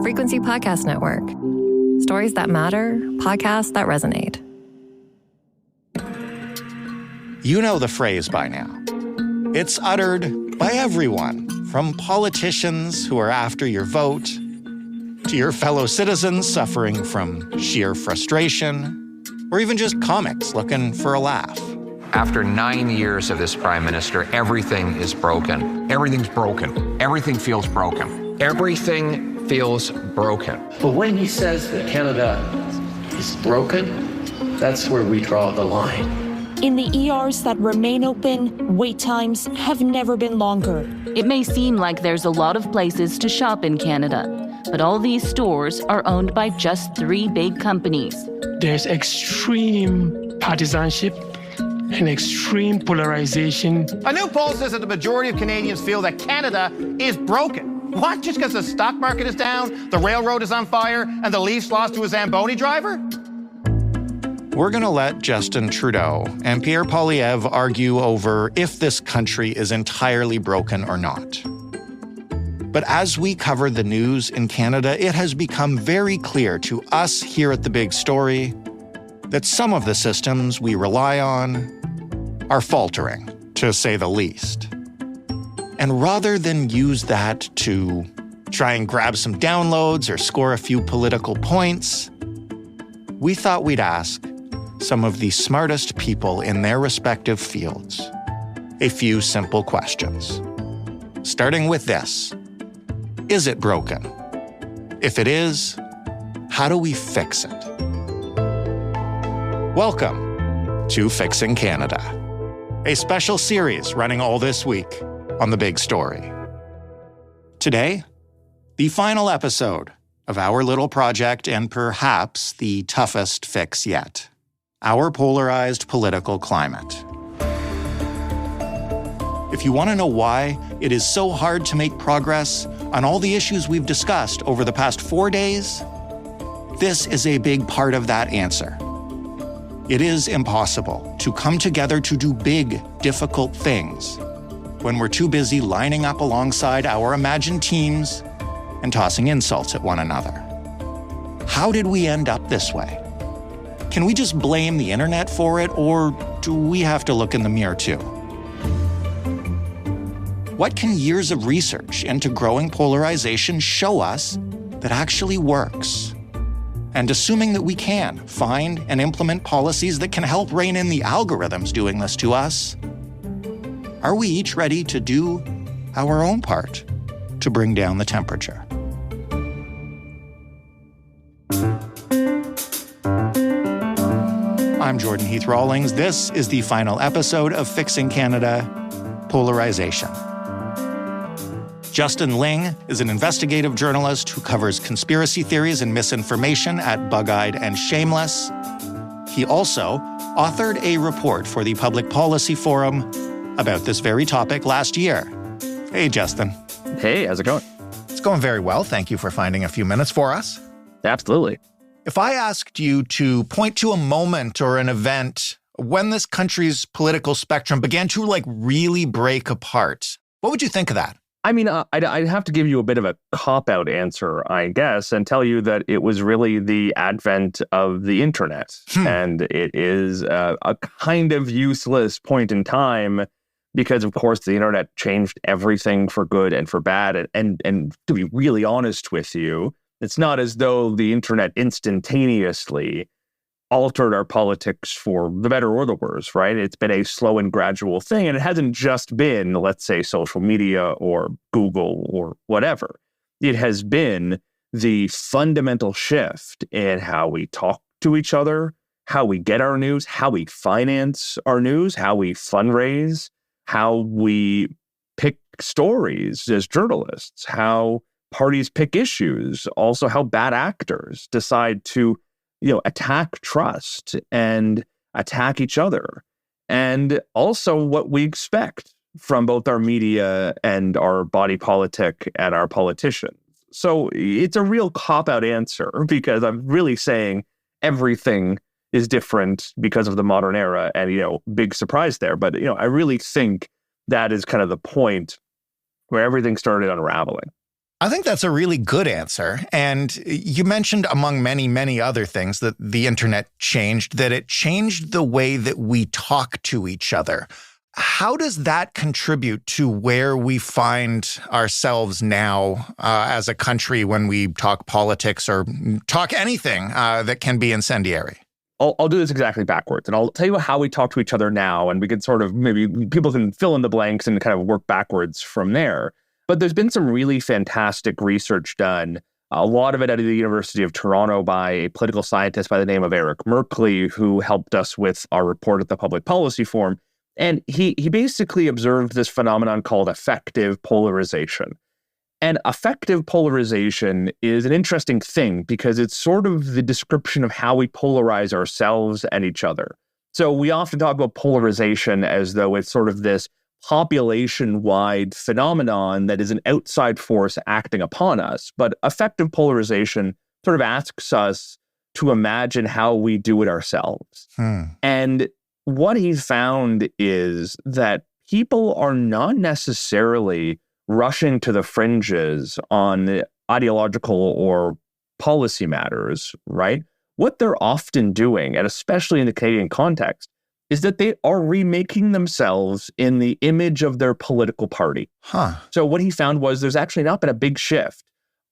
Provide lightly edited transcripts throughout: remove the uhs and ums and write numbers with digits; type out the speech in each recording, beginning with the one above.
Frequency Podcast Network. Stories that matter, podcasts that resonate. You know the phrase by now. It's uttered by everyone, from politicians who are after your vote, to your fellow citizens suffering from sheer frustration, or even just comics looking for a laugh. After 9 years of this prime minister, everything is broken. Everything's broken. Everything feels broken. Everything feels broken. But when he says that Canada is broken, that's where we draw the line. In the ERs that remain open, wait times have never been longer. It may seem like there's a lot of places to shop in Canada, but all these stores are owned by just 3 big companies. There's extreme partisanship and extreme polarization. A new poll says that the majority of Canadians feel that Canada is broken. What? Just because the stock market is down, the railroad is on fire, and the Leafs lost to a Zamboni driver? We're going to let Justin Trudeau and Pierre Poilievre argue over if this country is entirely broken or not. But as we cover the news in Canada, it has become very clear to us here at The Big Story that some of the systems we rely on are faltering, to say the least. And rather than use that to try and grab some downloads or score a few political points, we thought we'd ask some of the smartest people in their respective fields a few simple questions. Starting with this: is it broken? If it is, how do we fix it? Welcome to Fixing Canada, a special series running all this week on The Big Story. Today, the final episode of our little project and perhaps the toughest fix yet: our polarized political climate. If you want to know why it is so hard to make progress on all the issues we've discussed over the past 4 days, this is a big part of that answer. It is impossible to come together to do big, difficult things when we're too busy lining up alongside our imagined teams and tossing insults at one another. How did we end up this way? Can we just blame the internet for it, or do we have to look in the mirror too? What can years of research into growing polarization show us that actually works? And assuming that we can find and implement policies that can help rein in the algorithms doing this to us, are we each ready to do our own part to bring down the temperature? I'm Jordan Heath Rawlings. This is the final episode of Fixing Canada, Polarization. Justin Ling is an investigative journalist who covers conspiracy theories and misinformation at Bug-Eyed and Shameless. He also authored a report for the Public Policy Forum about this very topic last year. Hey, Justin. Hey, how's it going? It's going very well. Thank you for finding a few minutes for us. Absolutely. If I asked you to point to a moment or an event when this country's political spectrum began to really break apart, what would you think of that? I mean, I'd have to give you a bit of a cop-out answer, I guess, and tell you that it was really the advent of the internet. And it is a kind of useless point in time because, of course, the internet changed everything for good and for bad. And to be really honest with you, it's not as though the internet instantaneously altered our politics for the better or the worse, right? It's been a slow and gradual thing, and it hasn't just been, let's say, social media or Google or whatever. It has been the fundamental shift in how we talk to each other, how we get our news, how we finance our news, how we fundraise, how we pick stories as journalists, how parties pick issues, also how bad actors decide to, attack trust and attack each other, and also what we expect from both our media and our body politic and our politicians. So it's a real cop-out answer because I'm really saying everything is different because of the modern era and, big surprise there. But, I really think that is kind of the point where everything started unraveling. I think that's a really good answer. And you mentioned, among many, many other things, that the internet changed, that it changed the way that we talk to each other. How does that contribute to where we find ourselves now as a country when we talk politics or talk anything that can be incendiary? I'll do this exactly backwards, and I'll tell you how we talk to each other now, and we can sort of, maybe people can fill in the blanks and kind of work backwards from there. But there's been some really fantastic research done, a lot of it out of the University of Toronto by a political scientist by the name of Eric Merkley, who helped us with our report at the Public Policy Forum. And he basically observed this phenomenon called affective polarization. And affective polarization is an interesting thing because it's sort of the description of how we polarize ourselves and each other. So we often talk about polarization as though it's sort of this population-wide phenomenon that is an outside force acting upon us. But affective polarization sort of asks us to imagine how we do it ourselves. And what he found is that people are not necessarily rushing to the fringes on the ideological or policy matters, right? What they're often doing, and especially in the Canadian context, is that they are remaking themselves in the image of their political party. So what he found was there's actually not been a big shift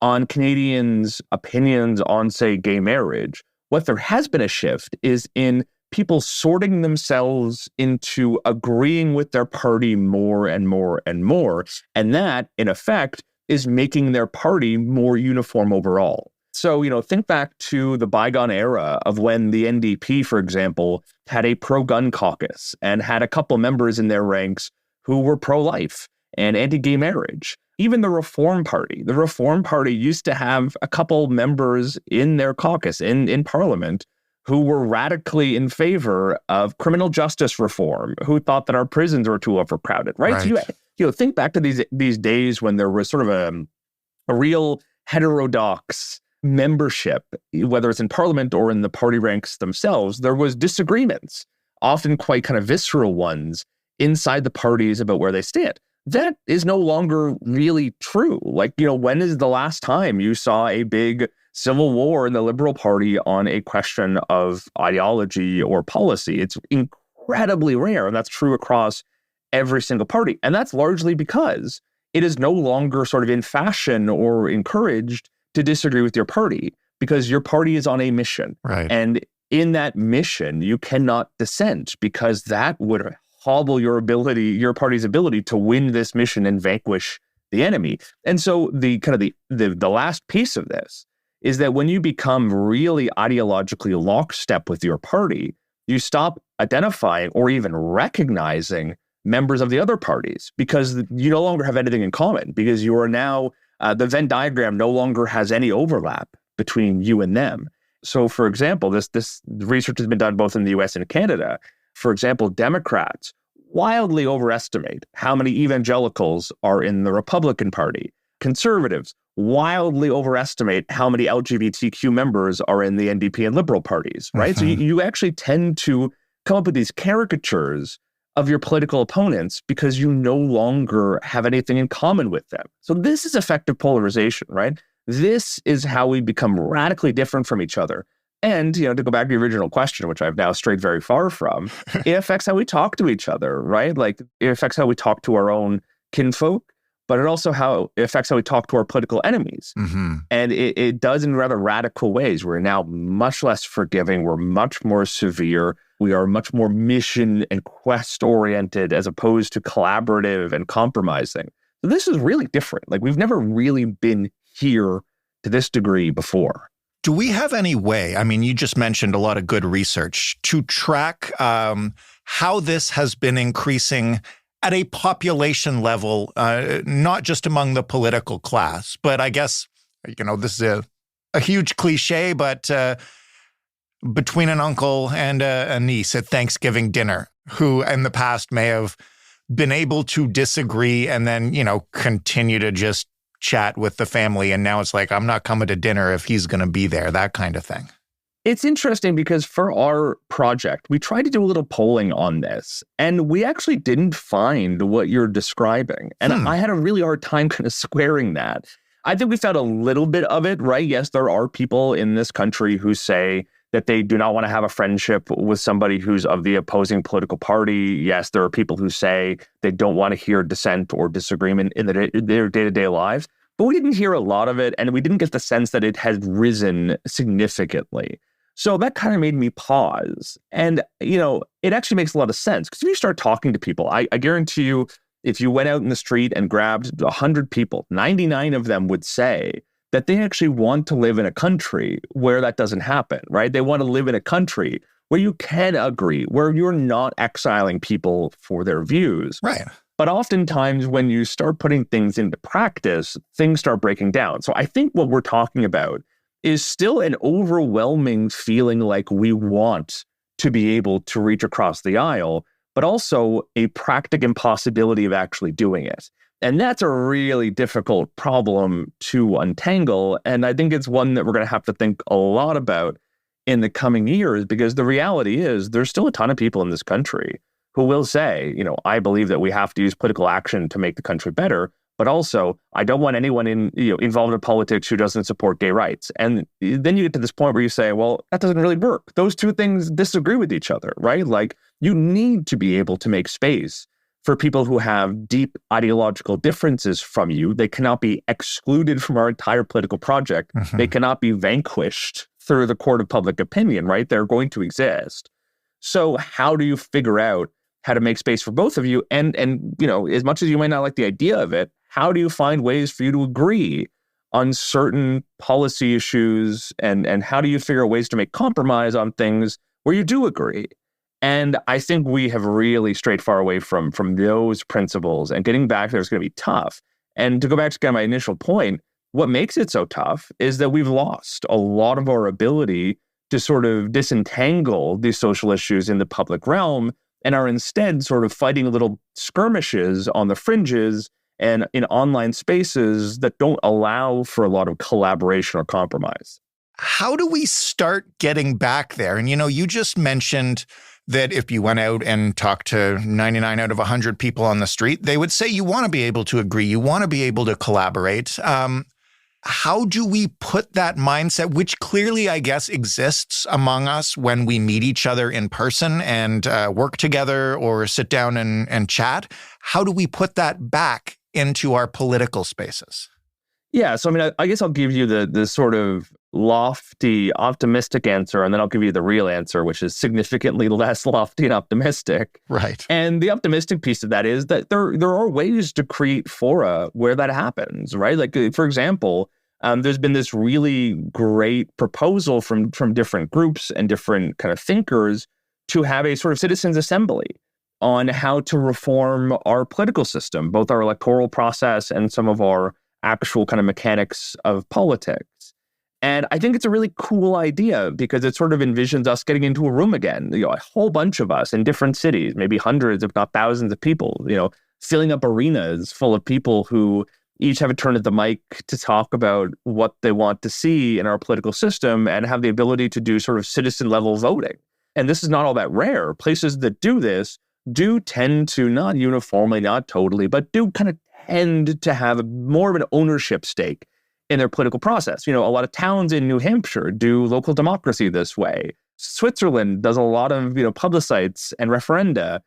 on Canadians' opinions on, say, gay marriage. What there has been a shift is in people sorting themselves into agreeing with their party more and more and more. And that, in effect, is making their party more uniform overall. So, think back to the bygone era of when the NDP, for example, had a pro-gun caucus and had a couple members in their ranks who were pro-life and anti-gay marriage. Even the Reform Party used to have a couple members in their caucus in Parliament who were radically in favor of criminal justice reform, who thought that our prisons were too overcrowded, right? So you think back to these days when there was sort of a real heterodox membership, whether it's in Parliament or in the party ranks themselves. There was disagreements, often quite kind of visceral ones, inside the parties about where they stand. That is no longer really true. When is the last time you saw a big civil war in the Liberal Party on a question of ideology or policy? It's incredibly rare, and that's true across every single party. And that's largely because it is no longer sort of in fashion or encouraged to disagree with your party, because your party is on a mission. Right. And in that mission, you cannot dissent, because that would hobble your party's ability to win this mission and vanquish the enemy. And so the last piece of this is that when you become really ideologically lockstep with your party, you stop identifying or even recognizing members of the other parties, because you no longer have anything in common, because you are now, the Venn diagram no longer has any overlap between you and them. So, for example, this research has been done both in the US and Canada. For example, Democrats wildly overestimate how many evangelicals are in the Republican Party. Conservatives wildly overestimate how many LGBTQ members are in the NDP and Liberal parties, right? So you actually tend to come up with these caricatures of your political opponents because you no longer have anything in common with them. So this is affective polarization, right? This is how we become radically different from each other. And, to go back to the original question, which I've now strayed very far from, it affects how we talk to each other, right? It affects how we talk to our own kinfolk, but it also affects how we talk to our political enemies. And it does in rather radical ways. We're now much less forgiving. We're much more severe. We are much more mission and quest-oriented as opposed to collaborative and compromising. So this is really different. We've never really been here to this degree before. Do we have any way, you just mentioned a lot of good research, to track how this has been increasing at a population level, not just among the political class, but I guess, this is a huge cliche, but between an uncle and a niece at Thanksgiving dinner, who in the past may have been able to disagree and then, continue to just chat with the family. And now it's I'm not coming to dinner if he's going to be there, that kind of thing. It's interesting because for our project, we tried to do a little polling on this, and we actually didn't find what you're describing. And I had a really hard time kind of squaring that. I think we found a little bit of it, right? Yes, there are people in this country who say that they do not want to have a friendship with somebody who's of the opposing political party. Yes, there are people who say they don't want to hear dissent or disagreement in their day-to-day lives. But we didn't hear a lot of it, and we didn't get the sense that it has risen significantly. So that kind of made me pause. And, it actually makes a lot of sense. Because if you start talking to people, I guarantee you, if you went out in the street and grabbed 100 people, 99 of them would say that they actually want to live in a country where that doesn't happen, right? They want to live in a country where you can agree, where you're not exiling people for their views. Right. But oftentimes when you start putting things into practice, things start breaking down. So I think what we're talking about is still an overwhelming feeling like we want to be able to reach across the aisle, but also a practical impossibility of actually doing it. And that's a really difficult problem to untangle. And I think it's one that we're going to have to think a lot about in the coming years, because the reality is there's still a ton of people in this country who will say, I believe that we have to use political action to make the country better, but also I don't want anyone involved in politics who doesn't support gay rights. And then you get to this point where you say, well, that doesn't really work. Those two things disagree with each other, right? Like, you need to be able to make space for people who have deep ideological differences from you. They cannot be excluded from our entire political project. Mm-hmm. They cannot be vanquished through the court of public opinion, right? They're going to exist. So how do you figure out how to make space for both of you? And as much as you might not like the idea of it, how do you find ways for you to agree on certain policy issues? And how do you figure out ways to make compromise on things where you do agree? And I think we have really strayed far away from those principles, and getting back there is going to be tough. And to go back to kind of my initial point, what makes it so tough is that we've lost a lot of our ability to sort of disentangle these social issues in the public realm, and are instead sort of fighting little skirmishes on the fringes and in online spaces that don't allow for a lot of collaboration or compromise. How do we start getting back there? And, you just mentioned that if you went out and talked to 99 out of 100 people on the street, they would say you want to be able to agree, you want to be able to collaborate. How do we put that mindset, which clearly, I guess, exists among us when we meet each other in person and work together or sit down and chat? How do we put that back into our political spaces? Yeah, so I guess I'll give you the sort of lofty, optimistic answer, and then I'll give you the real answer, which is significantly less lofty and optimistic. Right. And the optimistic piece of that is that there are ways to create fora where that happens, right? Like, for example, there's been this really great proposal from different groups and different kind of thinkers to have a sort of citizens' assembly on how to reform our political system, both our electoral process and some of our actual kind of mechanics of politics. And I think it's a really cool idea because it sort of envisions us getting into a room again, a whole bunch of us in different cities, maybe hundreds, if not thousands of people, filling up arenas full of people who each have a turn at the mic to talk about what they want to see in our political system and have the ability to do sort of citizen level voting. And this is not all that rare. Places that do this do tend to, not uniformly, not totally, but do kind of tend to have more of an ownership stake in their political process. A lot of towns in New Hampshire do local democracy this way. Switzerland does a lot of, plebiscites and referenda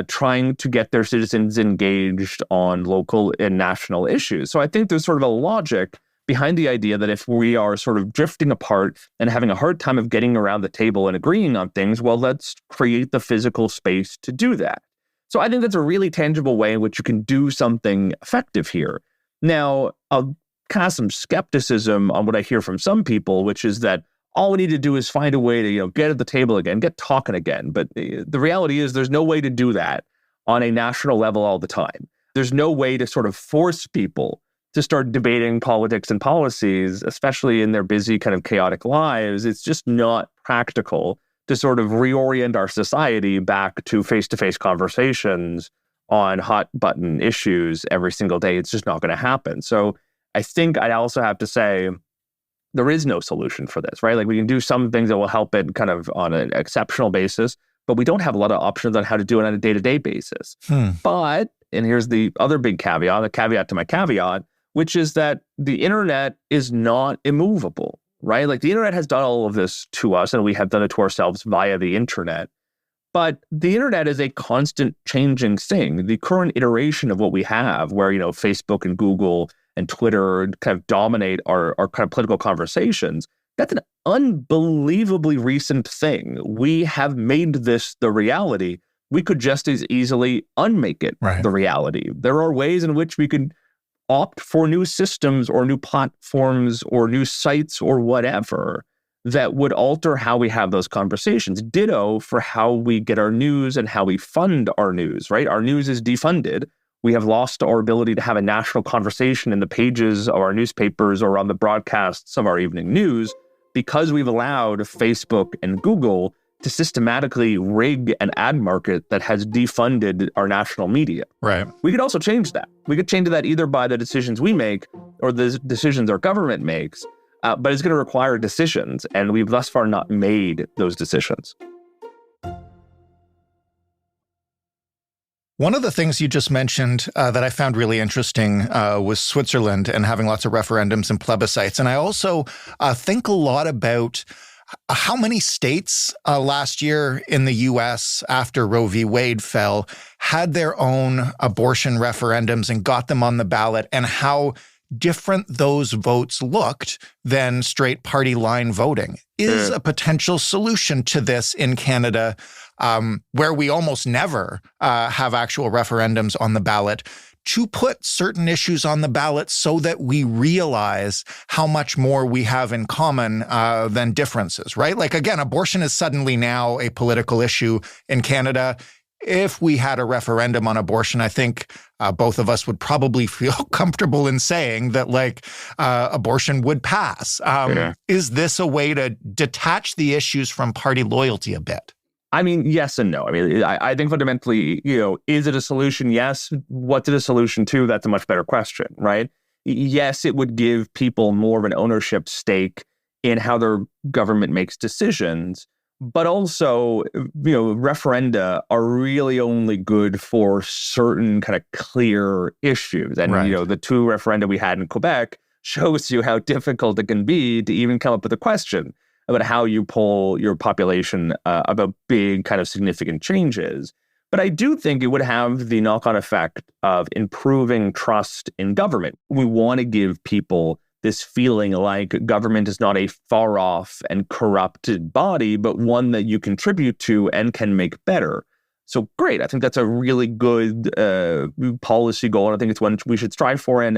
trying to get their citizens engaged on local and national issues. So I think there's sort of a logic behind the idea that if we are sort of drifting apart and having a hard time of getting around the table and agreeing on things, well, let's create the physical space to do that. So I think that's a really tangible way in which you can do something effective here. Now, I'll cast some skepticism on what I hear from some people, which is that all we need to do is find a way to, get at the table again, get talking again. But the reality is there's no way to do that on a national level all the time. There's no way to sort of force people to start debating politics and policies, especially in their busy kind of chaotic lives. It's just not practical to sort of reorient our society back to face-to-face conversations on hot button issues every single day. It's just not going to happen. So I think I'd also have to say there is no solution for this, right? Like, we can do some things that will help it kind of on an exceptional basis, but we don't have a lot of options on how to do it on a day-to-day basis. But, and here's the other big caveat, the caveat to my caveat, which is that the internet is not immovable, right? Like the internet has done all of this to us, and we have done it to ourselves via the internet. But the internet is a constant changing thing. The current iteration of what we have, where, Facebook and Google and Twitter kind of dominate our kind of political conversations, that's an unbelievably recent thing. We have made this the reality. We could just as easily unmake it the reality. There are ways in which we could opt for new systems or new platforms or new sites or whatever that would alter how we have those conversations. Ditto for how we get our news and how we fund our news, right? Our news is defunded. We have lost our ability to have a national conversation in the pages of our newspapers or on the broadcasts of our evening news because we've allowed Facebook and Google to systematically rig an ad market that has defunded our national media. Right. We could also change that. We could change that either by the decisions we make or the decisions our government makes. But it's going to require decisions, and we've thus far not made those decisions. One of the things you just mentioned that I found really interesting was Switzerland and having lots of referendums and plebiscites. And I also think a lot about how many states last year in the U.S. after Roe v. Wade fell had their own abortion referendums and got them on the ballot, and how different those votes looked than straight party line voting. Is a potential solution to this in Canada, where we almost never have actual referendums on the ballot, to put certain issues on the ballot so that we realize how much more we have in common than differences, right? Like, again, abortion is suddenly now a political issue in Canada. If we had a referendum on abortion, I think both of us would probably feel comfortable in saying that, abortion would pass. Is this a way to detach the issues from party loyalty a bit? I mean, yes and no. I mean, I think fundamentally, is it a solution? Yes. What's it a solution to? That's a much better question, right? Yes, it would give people more of an ownership stake in how their government makes decisions. But also, referenda are really only good for certain kind of clear issues. And, the two referenda we had in Quebec shows you how difficult it can be to even come up with a question about how you poll your population about big kind of significant changes. But I do think it would have the knock-on effect of improving trust in government. We want to give people this feeling like government is not a far-off and corrupted body, but one that you contribute to and can make better. So great. I think that's a really good policy goal. And I think it's one we should strive for. And,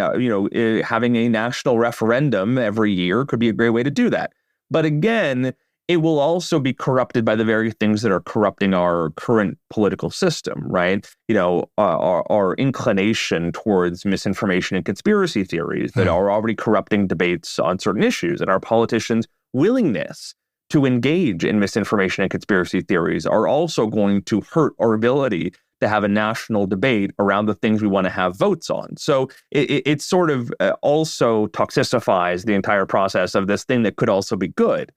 having a national referendum every year could be a great way to do that. But again, it will also be corrupted by the very things that are corrupting our current political system, right? Our inclination towards misinformation and conspiracy theories that are already corrupting debates on certain issues, and our politicians' willingness to engage in misinformation and conspiracy theories are also going to hurt our ability to have a national debate around the things we want to have votes on. So it sort of also toxicifies the entire process of this thing that could also be good.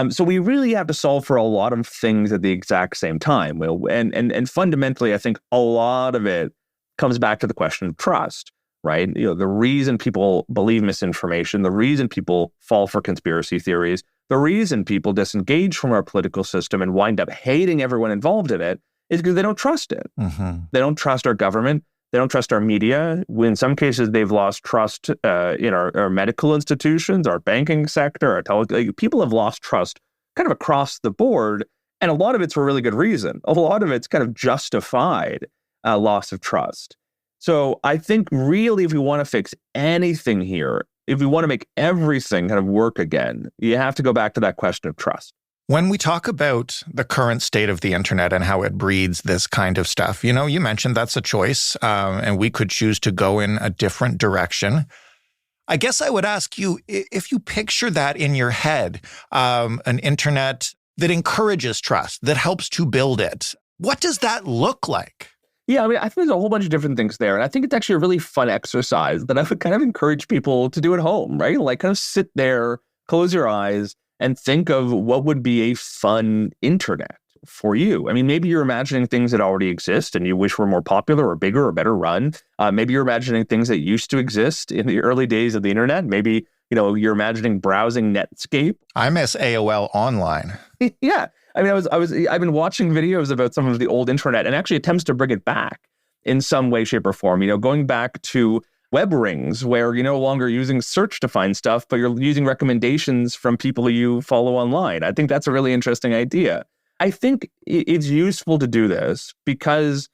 So we really have to solve for a lot of things at the exact same time. And fundamentally, I think a lot of it comes back to the question of trust, right? The reason people believe misinformation, the reason people fall for conspiracy theories, the reason people disengage from our political system and wind up hating everyone involved in it is because they don't trust it. Mm-hmm. They don't trust our government. They don't trust our media. In some cases, they've lost trust in our medical institutions, our banking sector, people have lost trust kind of across the board. And a lot of it's for a really good reason. A lot of it's kind of justified loss of trust. So I think really if we want to fix anything here, if we want to make everything kind of work again, you have to go back to that question of trust. When we talk about the current state of the internet and how it breeds this kind of stuff, you mentioned that's a choice, and we could choose to go in a different direction. I guess I would ask you, if you picture that in your head, an internet that encourages trust, that helps to build it, what does that look like? Yeah, I think there's a whole bunch of different things there. And I think it's actually a really fun exercise that I would kind of encourage people to do at home, right? Like kind of sit there, close your eyes, and think of what would be a fun internet, for you. I mean, maybe you're imagining things that already exist and you wish were more popular or bigger or better run. Maybe you're imagining things that used to exist in the early days of the internet. Maybe, you're imagining browsing Netscape. I miss AOL Online. Yeah. I mean, I've been watching videos about some of the old internet and actually attempts to bring it back in some way, shape, or form. Going back to web rings, where you're no longer using search to find stuff, but you're using recommendations from people you follow online. I think that's a really interesting idea. I think it's useful to do this because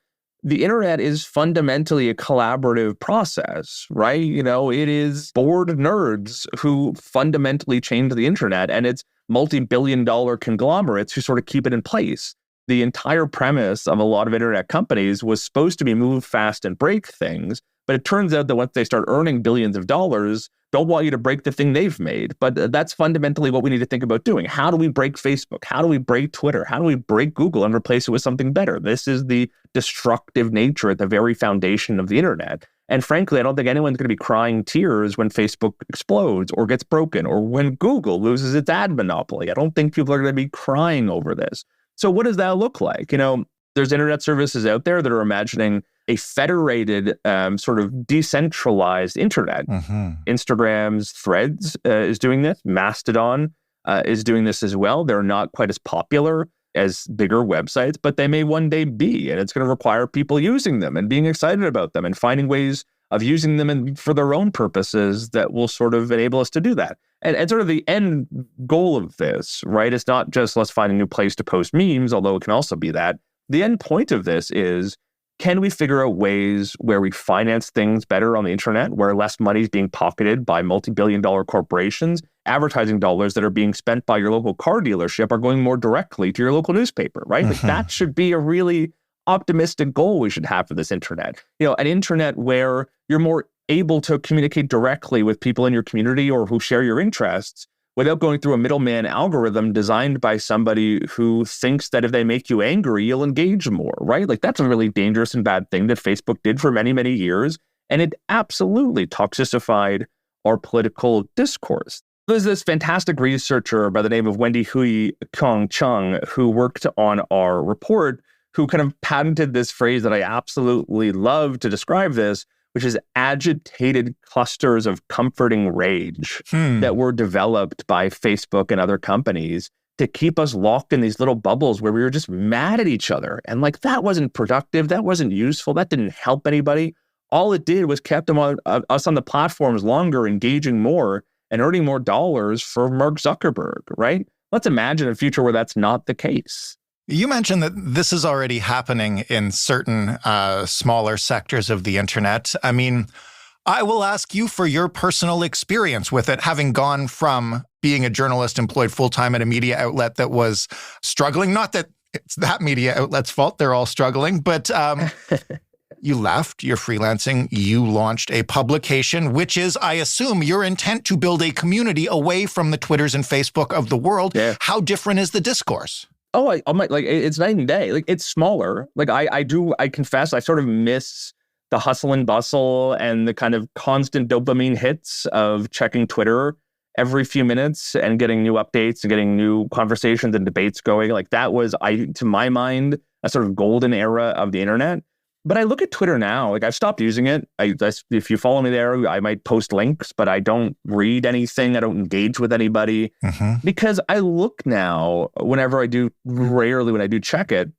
the internet is fundamentally a collaborative process, right? It is bored nerds who fundamentally changed the internet, and it's multi-billion-dollar conglomerates who sort of keep it in place. The entire premise of a lot of internet companies was supposed to be move fast and break things. But it turns out that once they start earning billions of dollars, don't want you to break the thing they've made. But that's fundamentally what we need to think about doing. How do we break Facebook? How do we break Twitter? How do we break Google and replace it with something better? This is the destructive nature at the very foundation of the internet. And frankly, I don't think anyone's going to be crying tears when Facebook explodes or gets broken or when Google loses its ad monopoly. I don't think people are going to be crying over this. So what does that look like? There's internet services out there that are imagining a federated, sort of decentralized internet. Instagram's Threads is doing this. Mastodon is doing this as well. They're not quite as popular as bigger websites, but they may one day be. And it's going to require people using them and being excited about them and finding ways of using them for their own purposes that will sort of enable us to do that. And sort of the end goal of this, right? It's not just let's find a new place to post memes, although it can also be that. The end point of this is, can we figure out ways where we finance things better on the internet, where less money is being pocketed by multi-billion-dollar corporations? Advertising dollars that are being spent by your local car dealership are going more directly to your local newspaper, right? Like that should be a really optimistic goal we should have for this internet. An internet where you're more able to communicate directly with people in your community or who share your interests without going through a middleman algorithm designed by somebody who thinks that if they make you angry, you'll engage more, right? Like that's a really dangerous and bad thing that Facebook did for many, many years. And it absolutely toxicified our political discourse. There's this fantastic researcher by the name of Wendy Hui Kong Chung who worked on our report, who kind of patented this phrase that I absolutely love to describe this, which is agitated clusters of comforting rage that were developed by Facebook and other companies to keep us locked in these little bubbles where we were just mad at each other. And like, that wasn't productive. That wasn't useful. That didn't help anybody. All it did was kept us on the platforms longer, engaging more and earning more dollars for Mark Zuckerberg, right? Let's imagine a future where that's not the case. You mentioned that this is already happening in certain smaller sectors of the internet. I mean, I will ask you for your personal experience with it, having gone from being a journalist employed full-time at a media outlet that was struggling. Not that it's that media outlet's fault, they're all struggling, but you left, you're freelancing, you launched a publication, which is, I assume, your intent to build a community away from the Twitters and Facebook of the world. Yeah. How different is the discourse? Oh, it's night and day. Like, it's smaller. Like, I confess, I sort of miss the hustle and bustle and the kind of constant dopamine hits of checking Twitter every few minutes and getting new updates and getting new conversations and debates going. Like, that was, to my mind, a sort of golden era of the internet. But I look at Twitter now, like I've stopped using it. If you follow me there, I might post links, but I don't read anything. I don't engage with anybody because I look now, rarely when I do check it,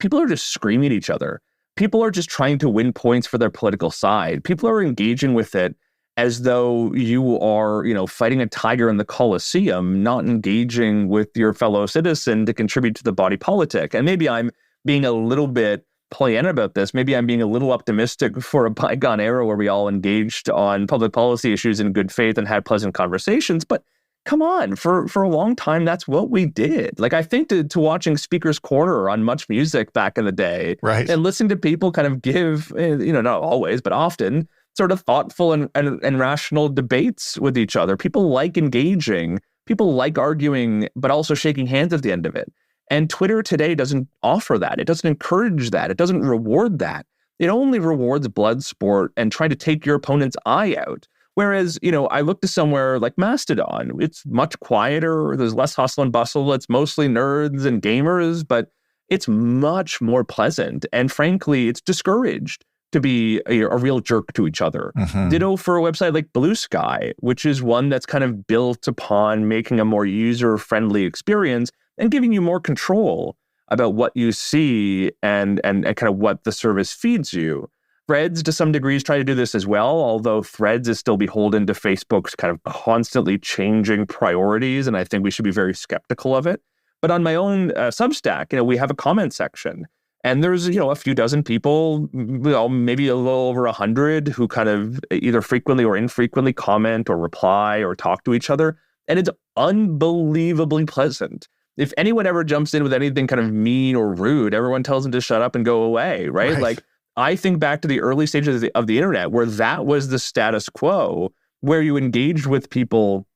people are just screaming at each other. People are just trying to win points for their political side. People are engaging with it as though you are, fighting a tiger in the Colosseum, not engaging with your fellow citizen to contribute to the body politic. And maybe I'm being a little bit Pollyanna about this. Maybe I'm being a little optimistic for a bygone era where we all engaged on public policy issues in good faith and had pleasant conversations. But come on, for a long time, that's what we did. Like, I think to watching Speaker's Corner on Much Music back in the day, right, and listening to people kind of give, not always, but often, sort of thoughtful and rational debates with each other. People like engaging. People like arguing, but also shaking hands at the end of it. And Twitter today doesn't offer that. It doesn't encourage that. It doesn't reward that. It only rewards blood sport and trying to take your opponent's eye out, Whereas, I look to somewhere like Mastodon. It's much quieter. There's less hustle and bustle. It's mostly nerds and gamers, but it's much more pleasant. And frankly, it's discouraged to be a real jerk to each other. Mm-hmm. Ditto for a website like Blue Sky, which is one that's kind of built upon making a more user-friendly experience and giving you more control about what you see and kind of what the service feeds you. Threads, to some degrees, try to do this as well, although Threads is still beholden to Facebook's kind of constantly changing priorities, and I think we should be very skeptical of it. But on my own Substack, we have a comment section, and there's, a few dozen people, maybe a little over 100 who kind of either frequently or infrequently comment or reply or talk to each other, and it's unbelievably pleasant. If anyone ever jumps in with anything kind of mean or rude, everyone tells them to shut up and go away, right? Like, I think back to the early stages of the internet where that was the status quo, where you engaged with people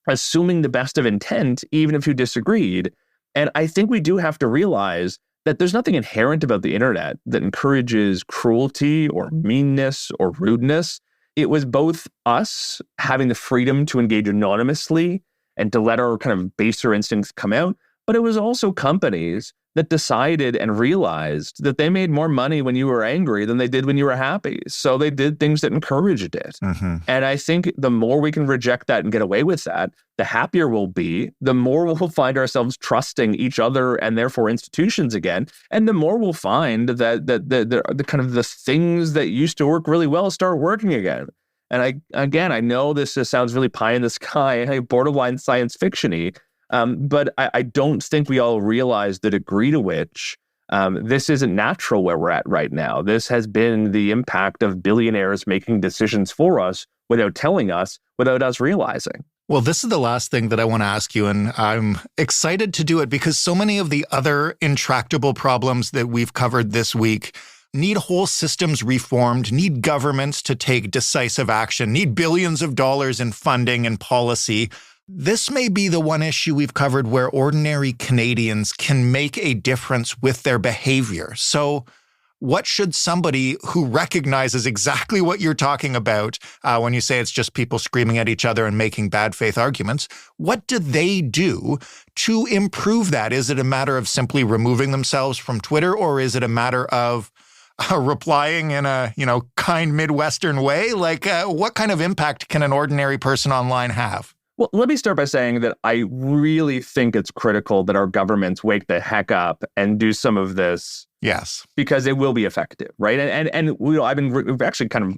assuming the best of intent, even if you disagreed. And I think we do have to realize that there's nothing inherent about the internet that encourages cruelty or meanness or rudeness. It was both us having the freedom to engage anonymously and to let our kind of baser instincts come out, but it was also companies that decided and realized that they made more money when you were angry than they did when you were happy. So they did things that encouraged it. Mm-hmm. And I think the more we can reject that and get away with that, the happier we'll be, the more we'll find ourselves trusting each other and therefore institutions again. And the more we'll find that the kind of the things that used to work really well start working again. And I know this sounds really pie in the sky, borderline science fiction-y, but I don't think we all realize the degree to which this isn't natural where we're at right now. This has been the impact of billionaires making decisions for us without telling us, without us realizing. Well, this is the last thing that I want to ask you, and I'm excited to do it because so many of the other intractable problems that we've covered this week need whole systems reformed, need governments to take decisive action, need billions of dollars in funding and policy. This may be the one issue we've covered where ordinary Canadians can make a difference with their behavior. So what should somebody who recognizes exactly what you're talking about when you say it's just people screaming at each other and making bad faith arguments, what do they do to improve that? Is it a matter of simply removing themselves from Twitter, or is it a matter of replying in a, kind Midwestern way? Like, what kind of impact can an ordinary person online have? Well, let me start by saying that I really think it's critical that our governments wake the heck up and do some of this. Yes. Because it will be effective, right? And I've been actually kind of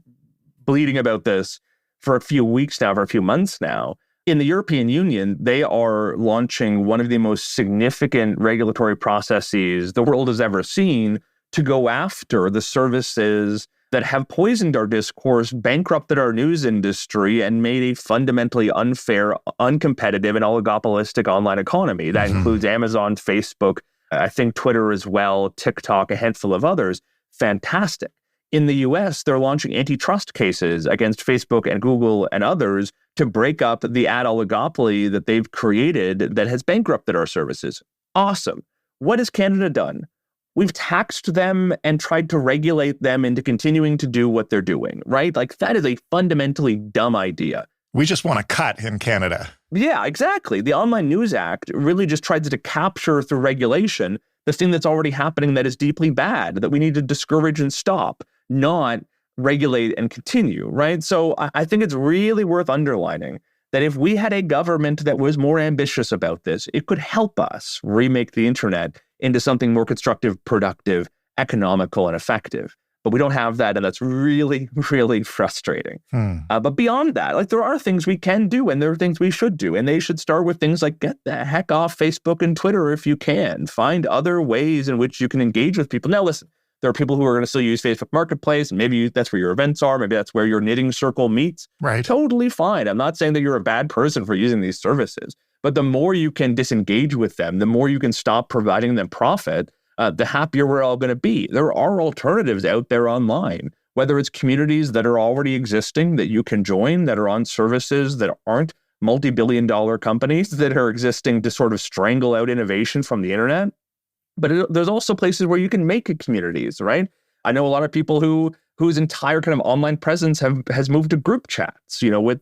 bleeding about this for a few weeks now, for a few months now. In the European Union, they are launching one of the most significant regulatory processes the world has ever seen to go after the services that have poisoned our discourse, bankrupted our news industry, and made a fundamentally unfair, uncompetitive, and oligopolistic online economy. That includes Amazon, Facebook, I think Twitter as well, TikTok, a handful of others. Fantastic. In the US, they're launching antitrust cases against Facebook and Google and others to break up the ad oligopoly that they've created that has bankrupted our services. Awesome. What has Canada done? We've taxed them and tried to regulate them into continuing to do what they're doing, right? Like, that is a fundamentally dumb idea. We just want to cut in Canada. Yeah, exactly. The Online News Act really just tries to capture through regulation the thing that's already happening that is deeply bad, that we need to discourage and stop, not regulate and continue, right? So I think it's really worth underlining that if we had a government that was more ambitious about this, it could help us remake the internet into something more constructive, productive, economical, and effective. But we don't have that, and that's really, really frustrating. But beyond that, like, there are things we can do, and there are things we should do, and they should start with things like get the heck off Facebook and Twitter if you can. Find other ways in which you can engage with people. Now, listen, there are people who are going to still use Facebook Marketplace, and maybe that's where your events are. Maybe that's where your knitting circle meets. Right. Totally fine. I'm not saying that you're a bad person for using these services, but the more you can disengage with them, the more you can stop providing them profit, the happier we're all going to be. There are alternatives out there online, whether it's communities that are already existing that you can join, that are on services that aren't multi-billion-dollar companies that are existing to sort of strangle out innovation from the internet. But there's also places where you can make communities, right? I know a lot of people whose entire kind of online presence has moved to group chats, with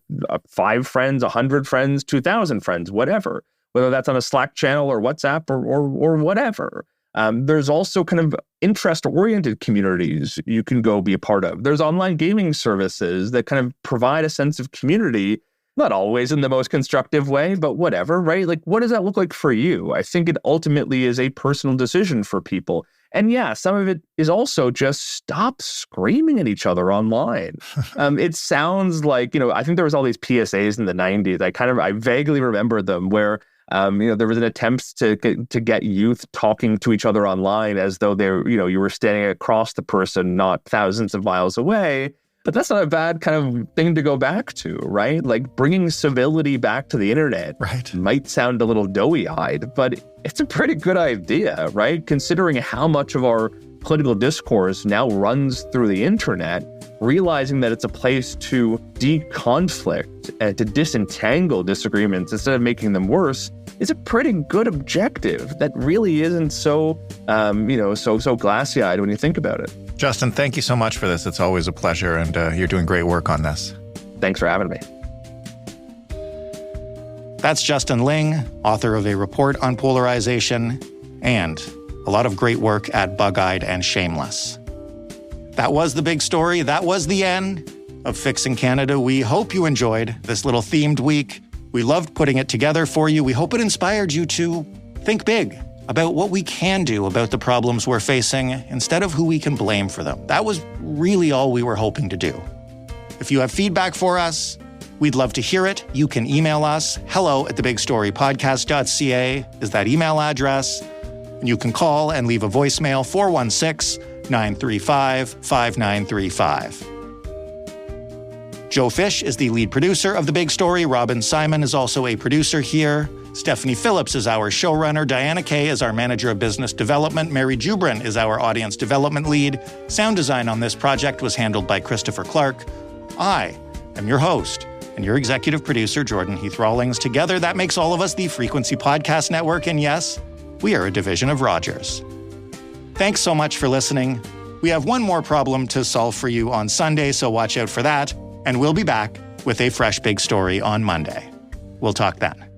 5 friends, 100 friends, 2,000 friends, whatever, whether that's on a Slack channel or WhatsApp or whatever. There's also kind of interest-oriented communities you can go be a part of. There's online gaming services that kind of provide a sense of community, not always in the most constructive way, but whatever, right? Like, what does that look like for you? I think it ultimately is a personal decision for people. And yeah, some of it is also just stop screaming at each other online. It sounds like, I think there was all these PSAs in the 90s. I vaguely remember them where, there was an attempt to get youth talking to each other online as though you were standing across the person, not thousands of miles away. But that's not a bad kind of thing to go back to, right? Like bringing civility back to the internet might sound a little doughy-eyed, but it's a pretty good idea, right? Considering how much of our political discourse now runs through the internet, realizing that it's a place to de-conflict and to disentangle disagreements instead of making them worse is a pretty good objective that really isn't so glassy-eyed when you think about it. Justin, thank you so much for this. It's always a pleasure, and you're doing great work on this. Thanks for having me. That's Justin Ling, author of a report on polarization and a lot of great work at Bug-Eyed and Shameless. That was the big story. That was the end of Fixing Canada. We hope you enjoyed this little themed week. We loved putting it together for you. We hope it inspired you to think big about what we can do about the problems we're facing instead of who we can blame for them. That was really all we were hoping to do. If you have feedback for us, we'd love to hear it. You can email us. hello@thebigstorypodcast.ca is that email address. And you can call and leave a voicemail, 416-935-5935. Joe Fish is the lead producer of The Big Story. Robin Simon is also a producer here. Stephanie Phillips is our showrunner. Diana Kay is our manager of business development. Mary Jubrin is our audience development lead. Sound design on this project was handled by Christopher Clark. I am your host and your executive producer, Jordan Heath Rawlings. Together, that makes all of us the Frequency Podcast Network. And yes, we are a division of Rogers. Thanks so much for listening. We have one more problem to solve for you on Sunday, so watch out for that. And we'll be back with a fresh big story on Monday. We'll talk then.